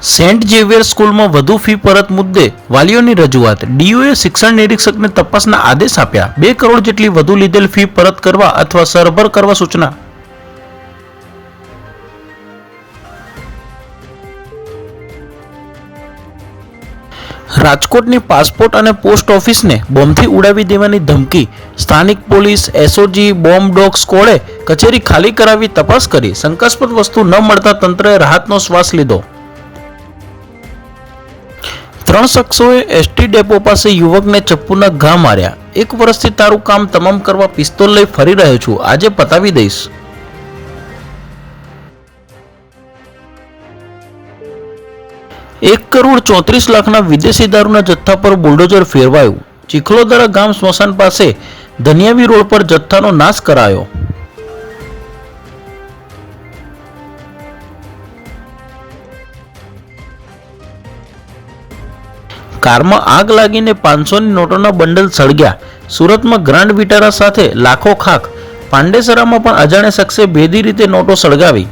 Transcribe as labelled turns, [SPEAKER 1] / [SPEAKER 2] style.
[SPEAKER 1] Saint Xavier સ્કૂલમાં વધુ fee પરત મુદ્દે વાલીઓની રજૂઆત. ડીઓએ શિક્ષણ નિરીક્ષકને તપાસના આદેશ આપ્યા. 2 કરોડ જેટલી વધુ લીધેલ ફી પરત કરવા અથવા સરભર કરવા સૂચના. રાજકોટની પાસપોર્ટ અને પોસ્ટ ઓફિસને બોમ્બથી ઉડાવી દેવાની ધમકી. સ્થાનિક પોલીસ, એસઓજી, બોમ્બ ડોગ સ્ક્વોડે કચેરી ખાલી કરાવી તપાસ કરી. શંકાસ્પદ વસ્તુ ન મળતા તંત્રએ રાહતનો શ્વાસ લીધો. 3 શખ્સોએ એસટી ડેપો પાસે યુવકને ચપ્પુના ઘા માર્યા. 1 વર્ષથી તારું કામ તમામ કરવા પિસ્તોલ લઈ ફરી રહ્યો છું, આજે પતાવી દઈશ. ₹1,34,00,000ના વિદેશી દારૂના જથ્થા પર બુલડોઝર ફેરવાયું. ચીખલોદરા ગામ સ્મશાન પાસે ધનિયાવી રોડ પર જથ્થાનો નાશ કરાયો. કારમાં આગ લાગીને 500ની નોટોના બંડલ સળગ્યા. સુરતમાં ગ્રાન્ડ વિટારા સાથે લાખો ખાખ. પાંડેસરામાં પણ અજાણ્યા શખ્સે ભેદી રીતે નોટો સળગાવી.